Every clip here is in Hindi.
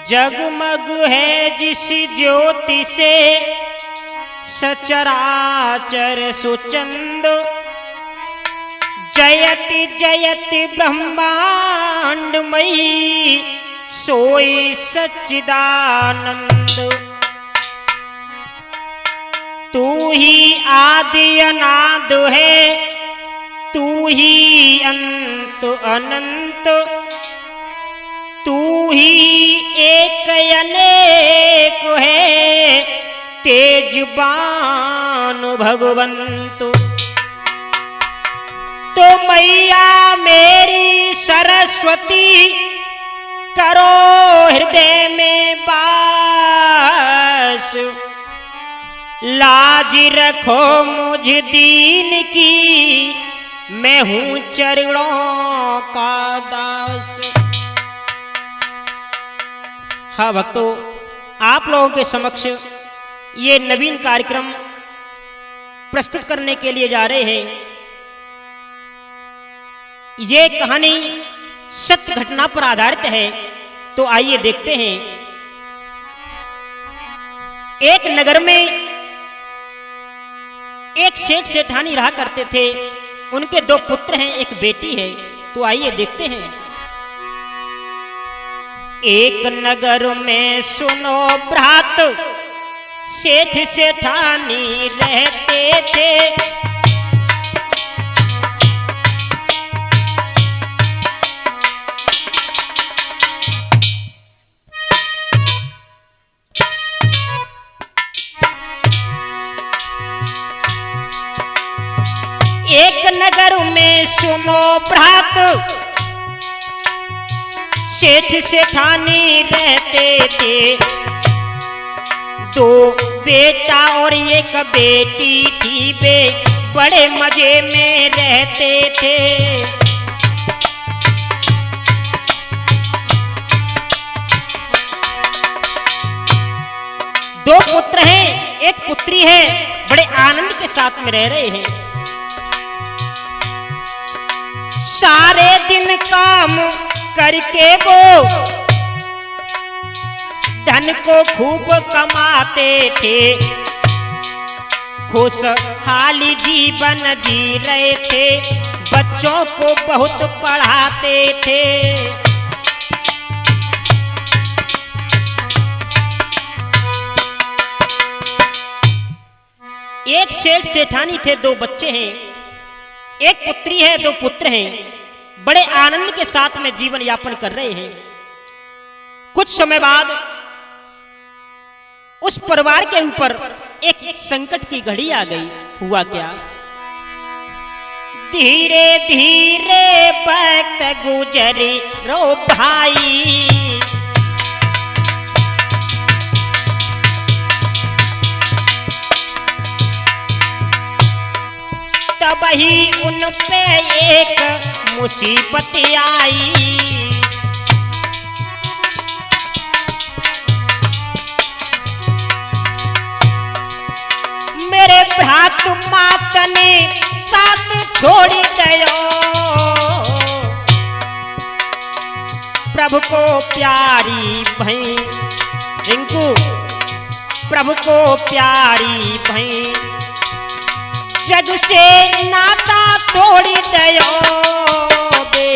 जगमग है जिस ज्योति से सचराचर सुचंद, जयति जयति ब्रह्मांडमयी सोई सच्चिदानंद। तू ही आदि अनाद है, तू ही अंत अनंत, तू ही एक अनेक है तेजबान भगवंत। तो मैया मेरी सरस्वती करो हृदय में वास, लाज रखो मुझ दीन की मैं हूं चरणों का दास। हाँ भक्तों, आप लोगों के समक्ष ये नवीन कार्यक्रम प्रस्तुत करने के लिए जा रहे हैं। ये कहानी सत्य घटना पर आधारित है, तो आइए देखते हैं। एक नगर में एक सेठ सेठानी रहा करते थे। उनके 2 पुत्र हैं, एक बेटी है। तो आइए देखते हैं। एक नगर में सुनो भ्रात, सेठ सेठानी रहते थे। एक नगर में सुनो भ्रात, सेठ सेठानी रहते थे। 2 बेटा और एक बेटी थी, वे बड़े मजे में रहते थे। दो पुत्र हैं, एक पुत्री है। बड़े आनंद के साथ में रह रहे हैं। सारे दिन काम करके वो धन को खूब कमाते थे। खुशहाली जीवन जी रहे थे, बच्चों को बहुत पढ़ाते थे। एक सेठ सेठानी थे, 2 बच्चे हैं, एक पुत्री है, 2 पुत्र हैं। बड़े आनंद के साथ में जीवन यापन कर रहे हैं। कुछ समय बाद उस परिवार के ऊपर एक संकट की घड़ी आ गई। हुआ क्या? धीरे धीरे वक्त गुजरे रो भाई, तब ही उन पे एक मुसीबत आई। मेरे भ्रात मात ने साथ छोड़ी दयो, प्रभु को प्यारी भई रिंकू, प्रभु को प्यारी भई, जग से नाता तोड़ी दयो बे,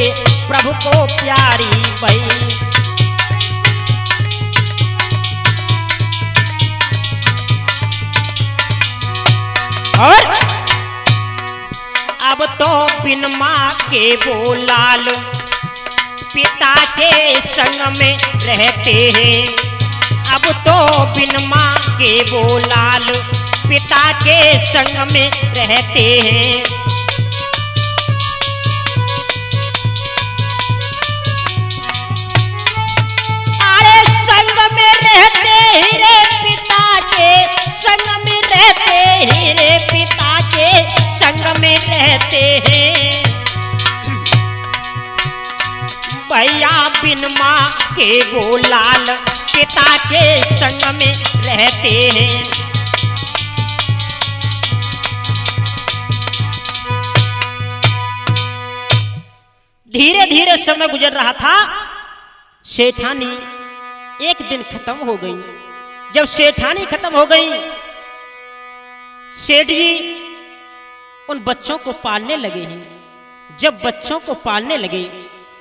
प्रभु को प्यारी भई। और अब तो बिन माँ के वो लाल पिता के संग में रहते हैं। अब तो बिन माँ के वो लाल पिता के संग में रहते हैं। अरे संग में रहते ही रे पिता के संग में रहते ही रे पिता के संग में रहते हैं। भैया बिन माँ के वो लाल पिता के संग में रहते हैं। धीरे धीरे समय गुजर रहा था। सेठानी एक दिन खत्म हो गई। जब सेठानी खत्म हो गई, सेठ जी उन बच्चों को पालने लगे हैं। जब बच्चों को पालने लगे,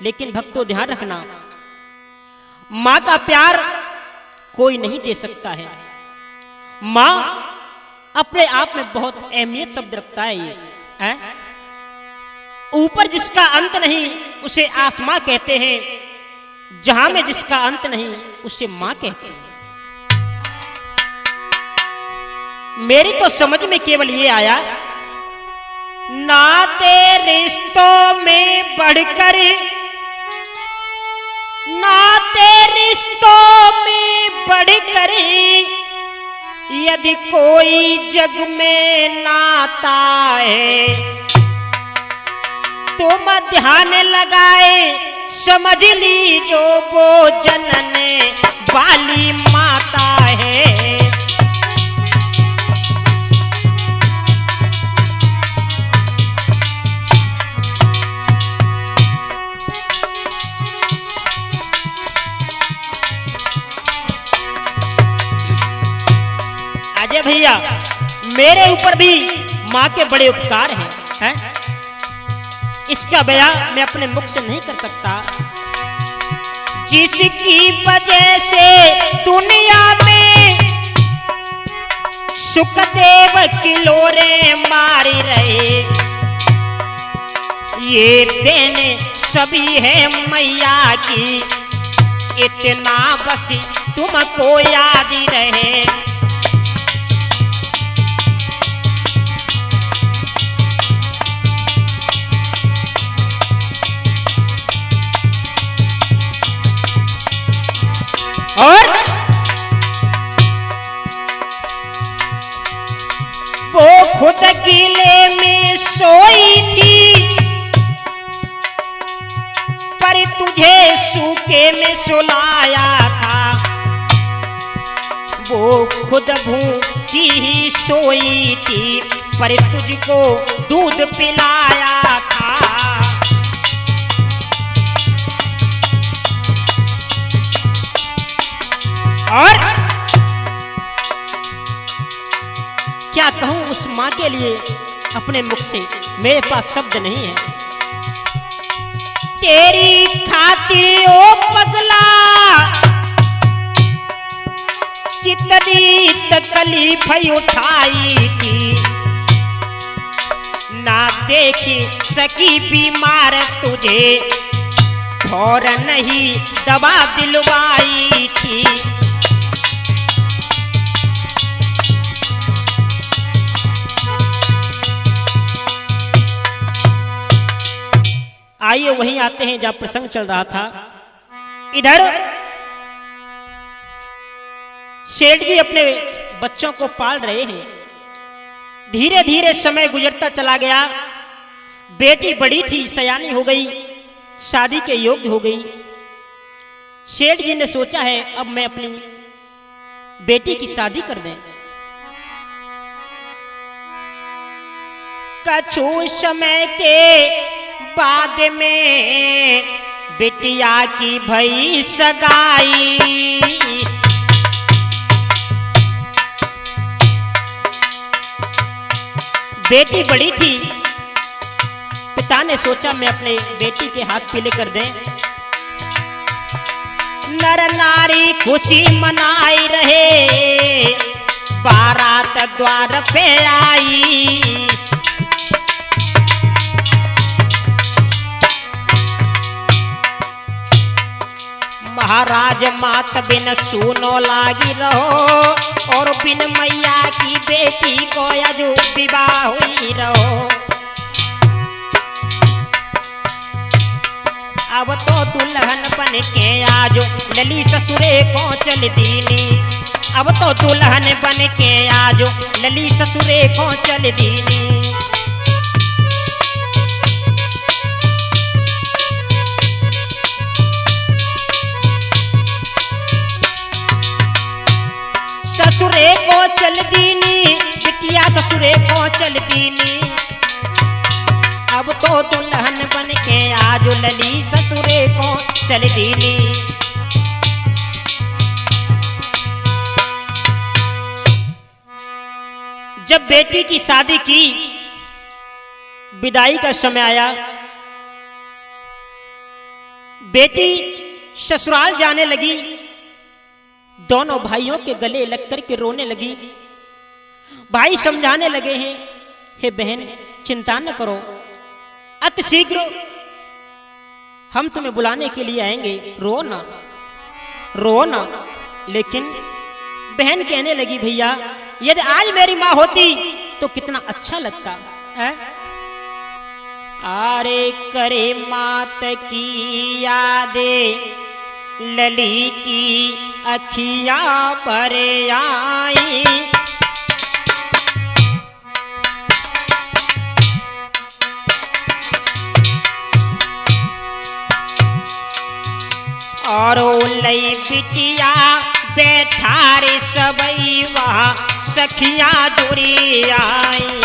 लेकिन भक्तों ध्यान रखना, मां का प्यार कोई नहीं दे सकता है। मां अपने आप में बहुत अहमियत शब्द रखता है। ये है ऊपर जिसका अंत नहीं उसे आसमां कहते हैं, जहां में जिसका अंत नहीं उसे मां कहते हैं। मेरी तो समझ में केवल ये आया, नाते रिश्तों में बढ़कर, नाते रिश्तों में बढ़कर यदि कोई जग में नाता है, तुम ध्यान लगाए समझ ली जो वो जनने वाली माता है। अजय भैया, मेरे ऊपर भी माँ के बड़े उपकार हैं, इसका बयां मैं अपने मुख से नहीं कर सकता। जिसकी वजह से दुनिया में सुखदेव किलोरे मारी रहे, ये देने सभी है मैया की, इतना बस तुमको याद ही रहे। और वो खुद गीले में सोई थी, पर तुझे सूखे में सुलाया था। वो खुद भूखी ही सोई थी, पर तुझको दूध पिलाया था। और क्या कहूं उस मां के लिए, अपने मुख से मेरे पास शब्द नहीं है। तेरी खातिर ओ पगला कितनी तकलीफ उठाई थी, ना देख सकी बीमार तुझे, और नहीं दवा दिलवाई थी। आइए वहीं आते हैं जहां प्रसंग चल रहा था। इधर सेठ जी अपने बच्चों को पाल रहे हैं। धीरे धीरे समय गुजरता चला गया। बेटी बड़ी थी, सयानी हो गई, शादी के योग्य हो गई। सेठ जी ने सोचा है अब मैं अपनी बेटी की शादी कर दें। कछु समय के बाद में बिटिया की भई सगाई, बेटी बड़ी थी। पिता ने सोचा मैं अपने बेटी के हाथ पीले कर दें। नर नारी खुशी मनाई रहे, बारात द्वार पे आई। महाराज मात बिन सुनो लागी रहो, और बिन मैया की बेटी को अजो विवाह हुई रहो। अब तो दुल्हन बन के आजो लली ससुरे को चल दीनी। अब तो दुल्हन बन के आजो लली ससुरे को चल दीनी। ससुरे को चल दीनी, बिटिया ससुरे को चल दीनी। अब तो दुल्हन बन के आज लली ससुरे को चल दीनी। जब बेटी की शादी की, विदाई का समय आया, बेटी ससुराल जाने लगी, दोनों भाइयों के गले लग कर के रोने लगी। भाई समझाने लगे हैं, हे बहन चिंता न करो, अति शीघ्र हम तुम्हें बुलाने के लिए आएंगे, रो ना रो ना। लेकिन बहन कहने लगी, भैया यदि आज मेरी माँ होती तो कितना अच्छा लगता है। अरे करे मात की यादें, लली की अखियां पर आई, और लई बिटिया बैठा रे सबई वहाँ सखियां जुड़ी आई।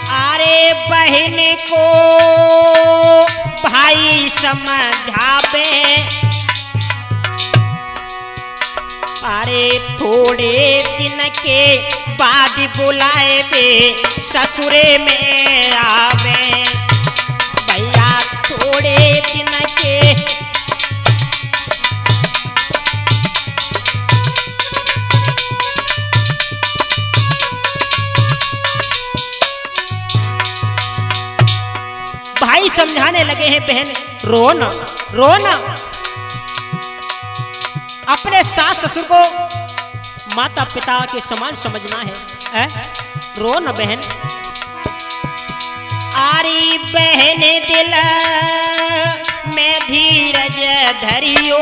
अरे बहन को भाई समझावे, अरे थोड़े दिन के बाद बुलाए बे ससुरे में आवे। भैया थोड़े दिन के भाई समझाने लगे हैं, बहन रो ना रो ना, अपने सास ससुर को माता पिता के समान समझना है, रो ना बहन। आरी बहन दिल में धीरज धरियो,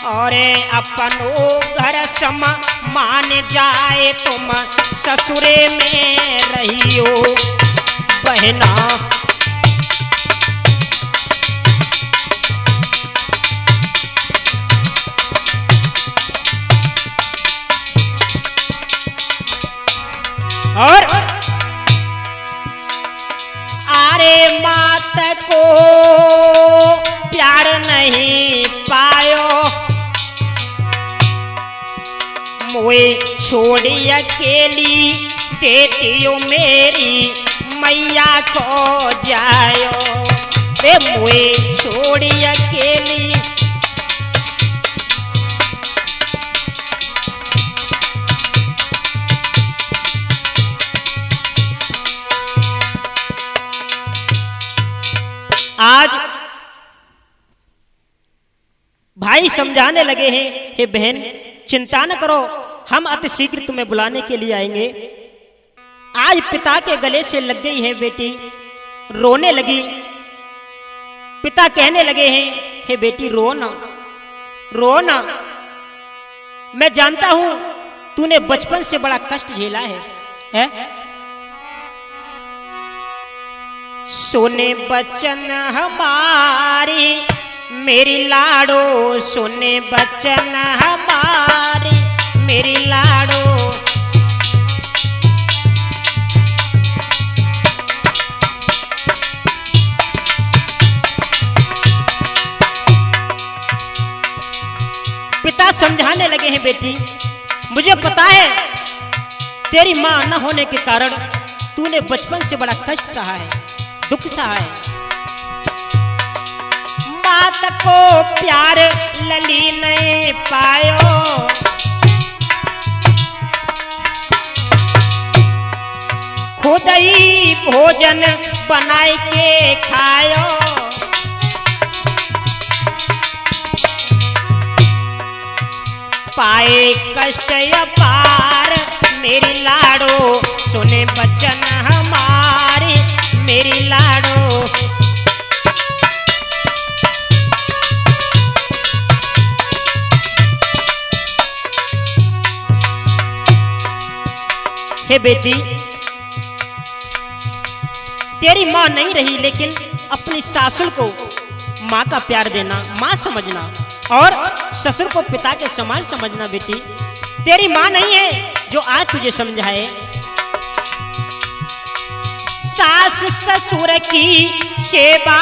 और अपनो घर सम मान जाए तुम ससुरे में रहियो बहना। और अरे मात को प्यार नहीं पायो, मोए छोड़ी अकेली देतियो मेरी मैया को जायो। बे मोए छोड़ी अकेली, आज भाई समझाने लगे हैं, हे बहन चिंता न करो, हम अति शीघ्र तुम्हें बुलाने के लिए आएंगे। आज पिता के गले से लग गई है बेटी, रोने लगी। पिता कहने लगे हैं, हे बेटी रो ना रो ना, मैं जानता हूं तूने बचपन से बड़ा कष्ट झेला है? सोने बचन हमारी मेरी लाडो, सोने बचन हमारी मेरी लाडो। पिता समझाने लगे हैं, बेटी मुझे पता है तेरी मां न होने के कारण तूने बचपन से बड़ा कष्ट सहा है, दुख सहा है। मात को प्यार लली नहीं पायो, खुद ही भोजन बनाए के खायो। पाए कष्ट अपार मेरी लाडो, सुने बचन हमारी मेरी लाडो। हे बेटी तेरी मां नहीं रही, लेकिन अपनी सासुर को मां का प्यार देना, मां समझना। और ससुर को पिता के समान समझना बेटी। तेरी मां नहीं है जो आज तुझे समझाए। सास ससुर की सेवा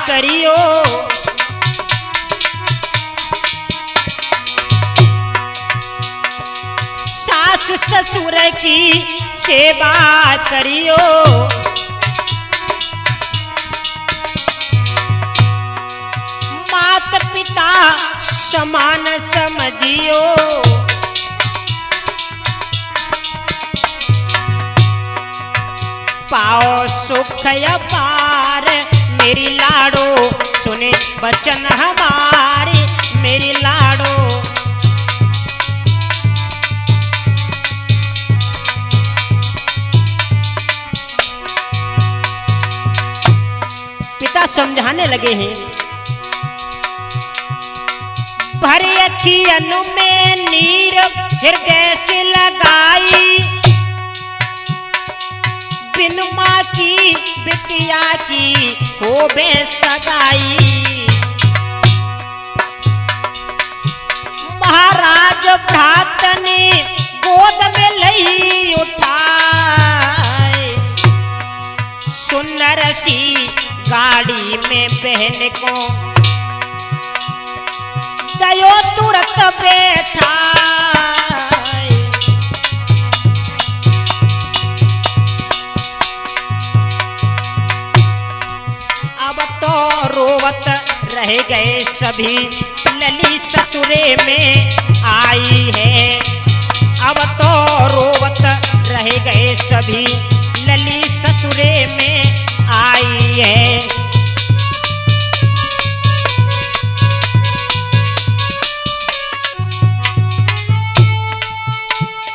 करियो, सास ससुर की सेवा करियो, माता पिता समान समझियो, पाओ सुख अपार मेरी लाडो, सुने बचन हमारी मेरी लाडो। पिता समझाने लगे हैं, भरे अखियन में नीर हृदय से लगाई, बिन माँ की बिटिया की हो बे सगाई। महाराज भ्रात ने गोद में लई उठाए, सुंदर सी गाड़ी में बहन को गयो तुरंत बैठा। अब तो रोवत रह गए सभी, लली ससुरे में आई है। अब तो रोवत रह गए सभी, लली ससुरे में आई है।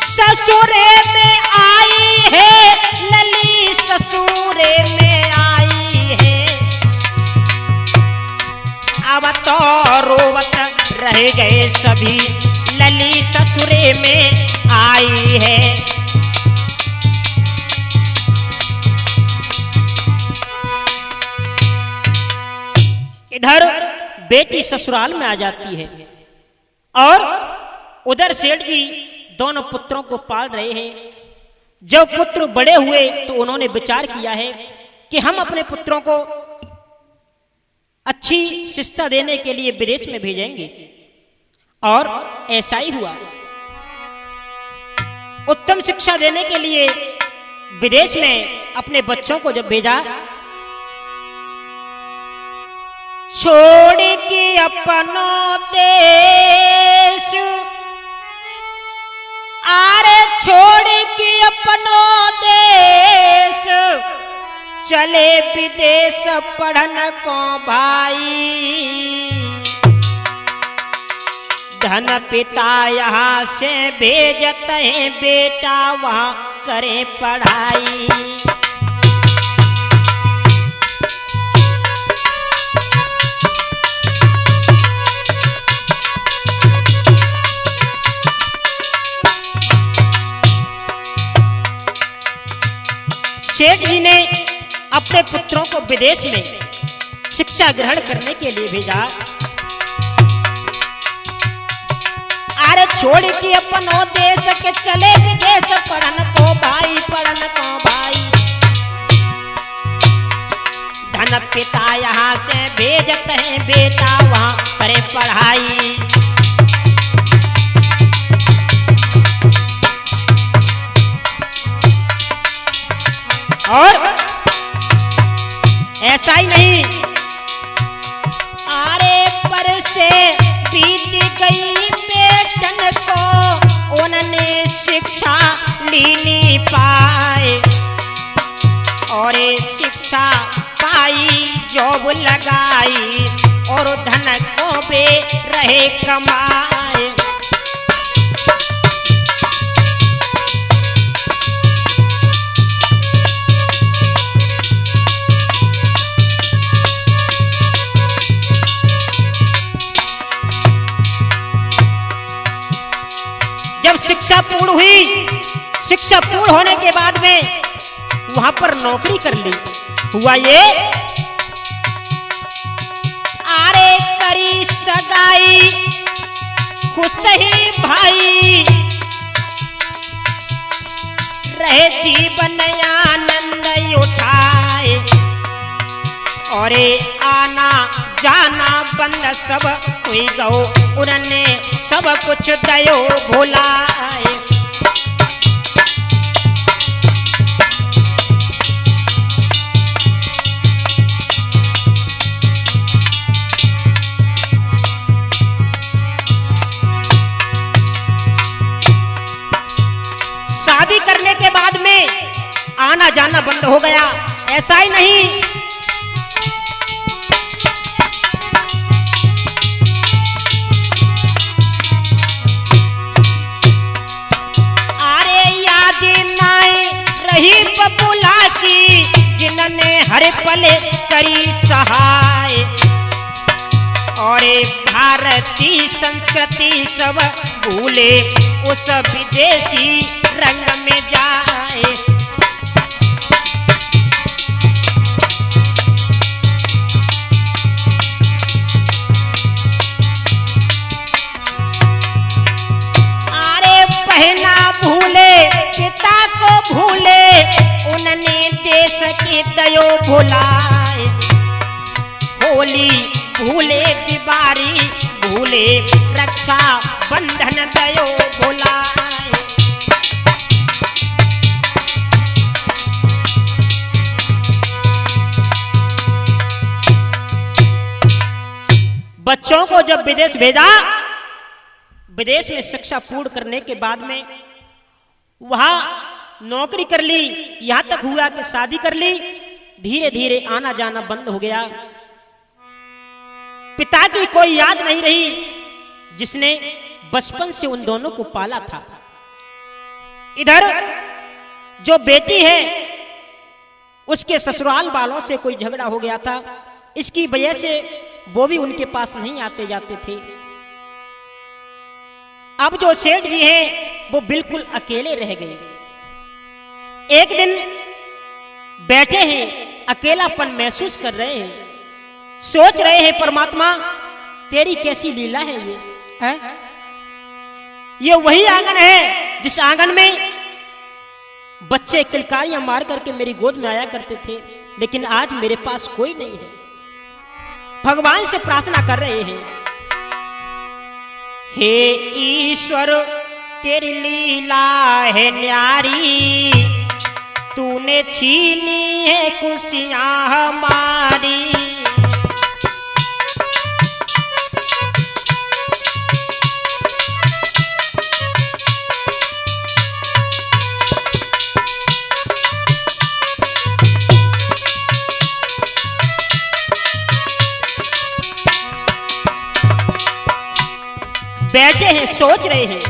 ससुरे में आई है, लली ससुरे में आई है। अब तो रोवत रह गए सभी, लली ससुरे में आई है। इधर बेटी ससुराल में आ जाती है और उधर सेठ जी दोनों पुत्रों को पाल रहे हैं। जब पुत्र बड़े हुए तो उन्होंने विचार किया है कि हम अपने पुत्रों को अच्छी शिक्षा देने के लिए विदेश में भेजेंगे, और ऐसा ही हुआ। उत्तम शिक्षा देने के लिए विदेश में अपने बच्चों को जब भेजा, छोड़ के अपनों देश, आरे छोड़ के अपनों देश, चले विदेश पढ़न को भाई। धन पिता यहाँ से भेजते हैं, बेटा वहाँ करे पढ़ाई। सेठ जी ने अपने पुत्रों को विदेश में शिक्षा ग्रहण करने के लिए भेजा। अरे छोड़ के अपनों देश के चले विदेश पढ़न को भाई, पढ़न को भाई। धन पिता यहाँ से भेजते हैं, बेटा वहाँ करे पढ़ाई। और ऐसा ही नहीं, आरे पर से बीत गई बेटन को, उन्होंने शिक्षा ली पाए। और शिक्षा पाई, जॉब लगाई, और धन को बे रहे कमाए। जब शिक्षा पूर्ण हुई, शिक्षा पूर्ण होने के बाद में वहां पर नौकरी कर ली। हुआ ये, आरे करी करी सगाई खुश ही भाई, रहे जीवन आनंद उठाए। और आना जाना बंद सब हुई गो, उन्होंने सब कुछ दयो भुलाए। शादी करने के बाद में आना जाना बंद हो गया। ऐसा ही नहीं, अरे याद नाए रही बबुला की, जिन्होंने हर पल करी सहाय। और भारतीय संस्कृति सब भूले, उस विदेशी रंग में जाए। अरे पहना भूले पिता को भूले, उन्होंने देश की दयो भुलाए। होली भूले दिवाली भूले, रक्षा बंधन दयो भुलाए। बच्चों को जब विदेश भेजा, विदेश में शिक्षा पूर्ण करने के बाद में वहां नौकरी कर ली, यहां तक हुआ कि शादी कर ली। धीरे धीरे आना जाना बंद हो गया। पिता की कोई याद नहीं रही, जिसने बचपन से उन दोनों को पाला था। इधर जो बेटी है, उसके ससुराल वालों से कोई झगड़ा हो गया था, इसकी वजह से वो भी उनके पास नहीं आते जाते थे। अब जो सेठ जी हैं वो बिल्कुल अकेले रह गए। एक दिन बैठे हैं, अकेलापन महसूस कर रहे हैं, सोच रहे हैं परमात्मा तेरी कैसी लीला है ये है? ये वही आंगन है जिस आंगन में बच्चे किलकारियां मार करके मेरी गोद में आया करते थे, लेकिन आज मेरे पास कोई नहीं है। भगवान से प्रार्थना कर रहे हैं, हे ईश्वर तेरी लीला है न्यारी, तूने छीनी है खुशियां हमारी। बैठे हैं, सोच रहे हैं,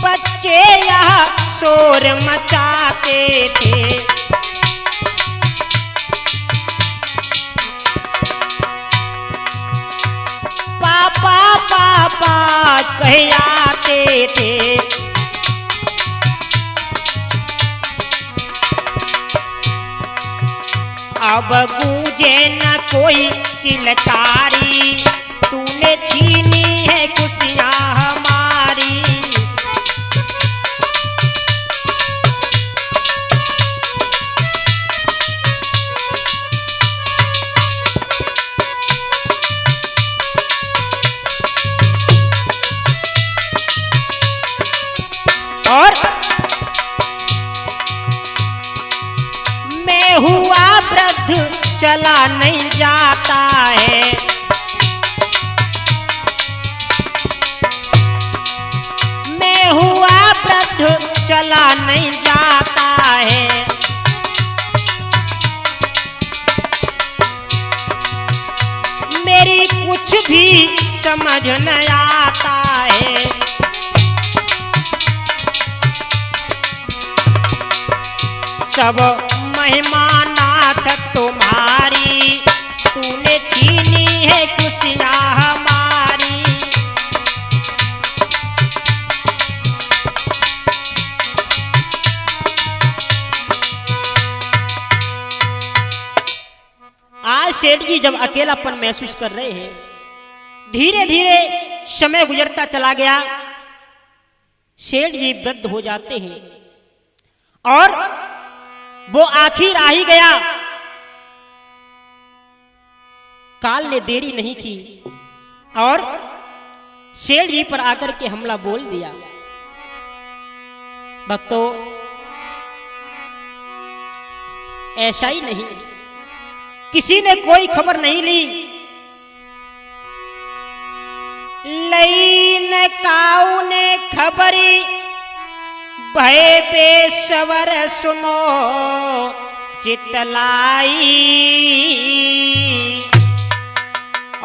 बच्चे यहाँ शोर मचाते थे, पापा पापा कह आते थे। अब गूंजे न कोई किलकारी, तूने छीनी है खुशियां हमारी। और मैं हुआ वृद्ध चला नहीं जाता है, मैं हुआ वृद्ध चला नहीं जाता है। मेरी कुछ भी समझ न आता है, सब महिमा नाथ तुम्हारी, तूने छीनी है खुशियां हमारी। आज आज सेठ जी जब अकेलापन महसूस कर रहे हैं, धीरे धीरे समय गुजरता चला गया, सेठ जी वृद्ध हो जाते हैं और वो आखिर आ ही गया। काल ने देरी नहीं की और सेठ जी पर आकर के हमला बोल दिया। भक्तों, ऐसा ही नहीं, किसी ने कोई खबर नहीं ली। लई न काऊ ने खबरी भय पेशवर सुनो चितलाई,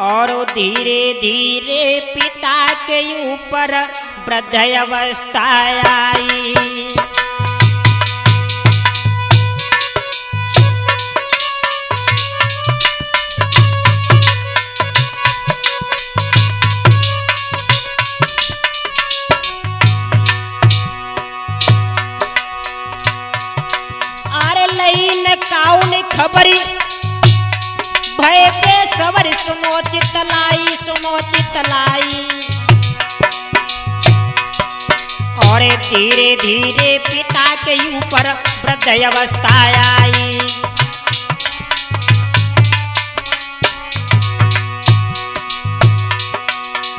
और धीरे धीरे पिता के ऊपर वृद्ध अवस्था आई। अरे लई न काऊ ने खबरी भय पे सवर सुनो चितलाई, सुनो चितलाई, और धीरे धीरे पिता के ऊपर वृद्ध अवस्था आई।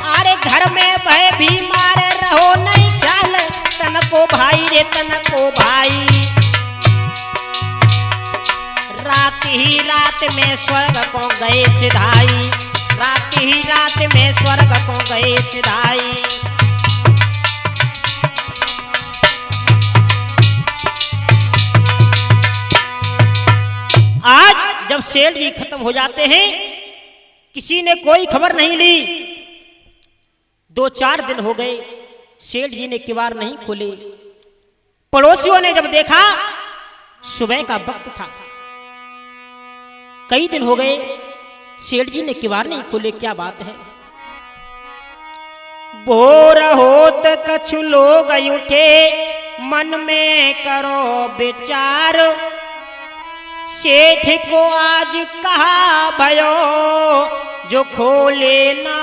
अरे घर में भय बीमार रहो नहीं ख्याल, तन को भाई रे तन को भाई, रात ही रात में स्वर्ग को गए सिधाई, रात ही रात में स्वर्ग को गए सिधाई। आज जब सेठ जी खत्म हो जाते हैं, किसी ने कोई खबर नहीं ली। 2-4 दिन हो गए, सेठ जी ने किवाड़ नहीं खोले। पड़ोसियों ने जब देखा, सुबह का वक्त था, कई दिन हो गए, सेठ जी ने किवाड़ नहीं खोले, क्या बात है। भोर होत कछु लोग उठे, मन में करो विचार, सेठ को आज कहा भयो जो खोले ना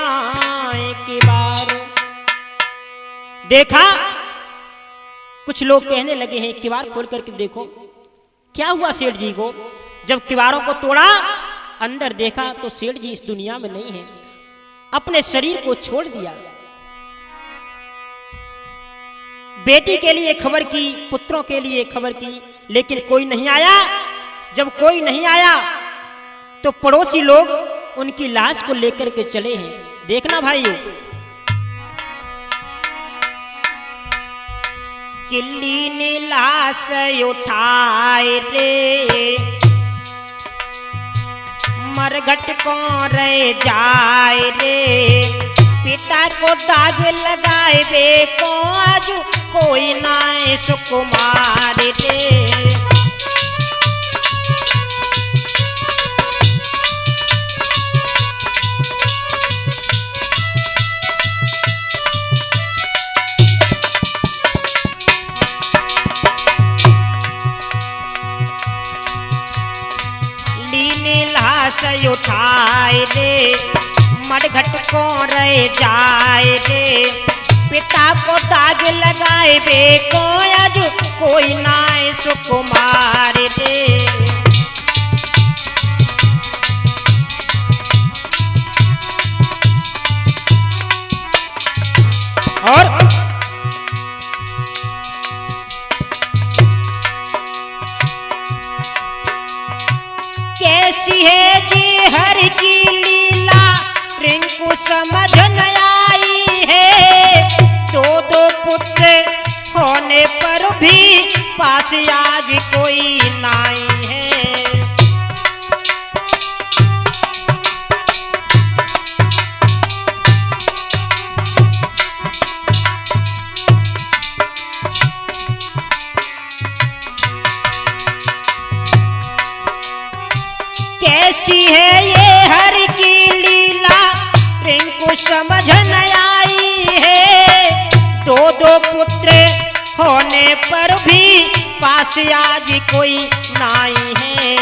किवाड़। देखा, कुछ लोग कहने लगे हैं किवाड़ खोल करके देखो क्या हुआ सेठ जी को। जब किवाड़ों को तोड़ा, अंदर देखा तो सेठ जी इस दुनिया में नहीं है, अपने शरीर को छोड़ दिया। बेटी के लिए खबर की, पुत्रों के लिए खबर की, लेकिन कोई नहीं आया। जब कोई नहीं आया तो पड़ोसी लोग उनकी लाश को लेकर के चले हैं। देखना भाइयों, किल्ली ने लाश उठाए रे, मरघट को रह जाए रे, पिता को दाग लगाए बे को आज कोई ना सुकुमार रे। लाश उठाए रे, मरघट को रह जाए रे, पिता को दाग लगाए बे को आज कोई ना सुकुमार रे। और कैसी है जी हर की लीला, रिंकू समझ न आई है, 2 पुत्र होने पर भी पास आज कोई नहीं है। कैसी है ये हर की लीला, रिंकू समझ न आई है, 2 पुत्र होने पर भी पास आज कोई नहीं है।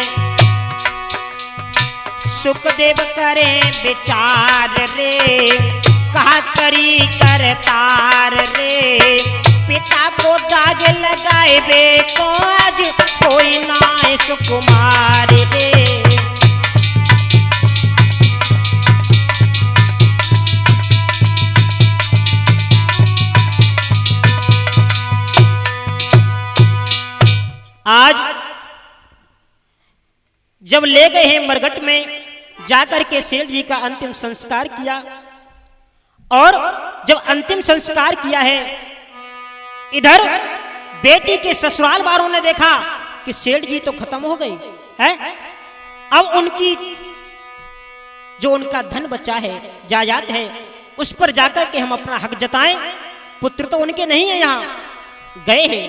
सुखदेव करे विचार रे, कहा करी करतार रे, पिता को दाग लगाए बे को आज कोई ना सुकुमार रे। आज जब ले गए हैं मरघट में, जाकर के सेठ जी का अंतिम संस्कार किया, और जब अंतिम संस्कार किया है, इधर बेटी के ससुराल वालों ने देखा कि सेठ जी तो खत्म हो गई है। अब उनकी जो उनका धन बचा है, जायदाद है, उस पर जाकर के हम अपना हक जताएं। पुत्र तो उनके नहीं है, यहां गए हैं।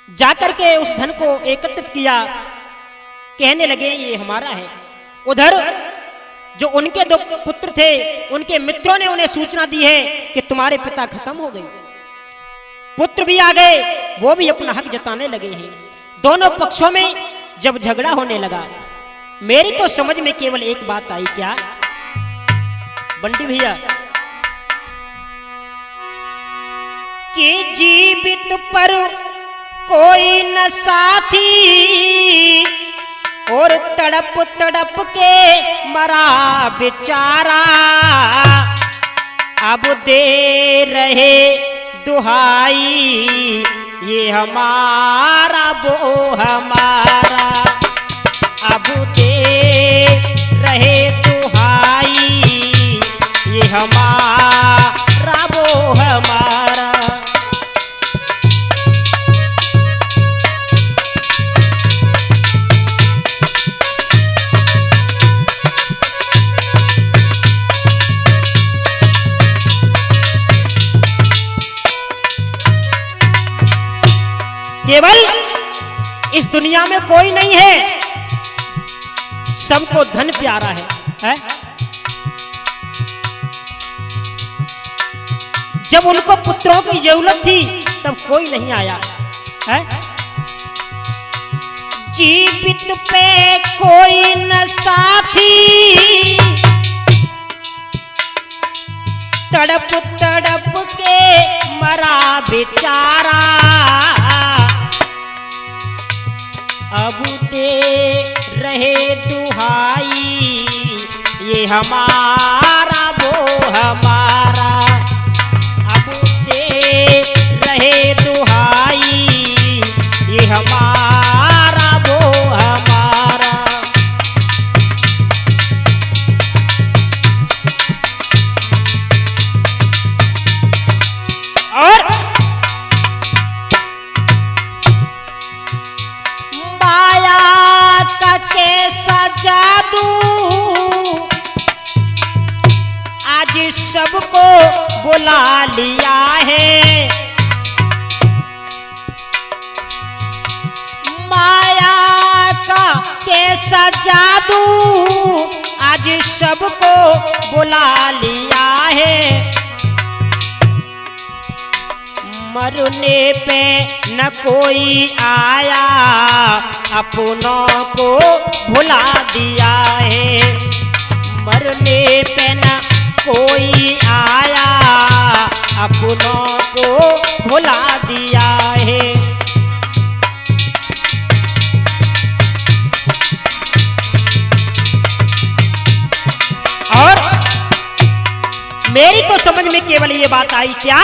जाकर के उस धन को एकत्रित किया, कहने लगे ये हमारा है। उधर जो उनके दो पुत्र थे, उनके मित्रों ने उन्हें सूचना दी है कि तुम्हारे पिता खत्म हो गए। पुत्र भी आ गए, वो भी अपना हक जताने लगे हैं। दोनों पक्षों में जब झगड़ा होने लगा, मेरी तो समझ में केवल एक बात आई, क्या बंटी भैया, कि जीवित पर कोई न साथी और तड़प तड़प के मरा बेचारा, अब दे रहे दुहाई ये हमारा वो हमारा, अब दे रहे दुहाई ये हमारा वो हमारा। केवल इस दुनिया में कोई नहीं है, सबको धन प्यारा है? जब उनको पुत्रों की जरूरत थी तब कोई नहीं आया है। जीवित पे कोई न साथी, तड़प तड़प के मरा बेचारा, अब दे रहे दुहाई ये हमारा वो हमारा, अब दे रहे दुहाई ये हमारा वो हमारा। और कैसा जादू आज सबको बुला लिया है, माया का कैसा जादू आज सबको बुला लिया है। मरने पे न कोई आया, अपनों को भुला दिया है। मरने पे न कोई आया, अपनों को भुला दिया है। और मेरी तो समझ में केवल ये बात आई, क्या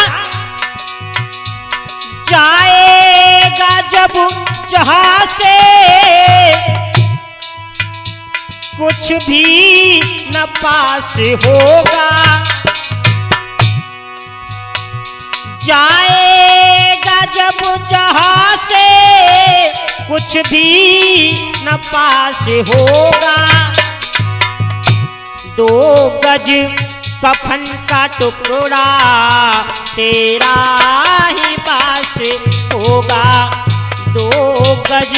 जाएगा जब जहां से कुछ भी न पास होगा, जाएगा जब जहां से कुछ भी न पास होगा। 2 गज कफन का टुकड़ा तेरा ही पास होगा, 2 गज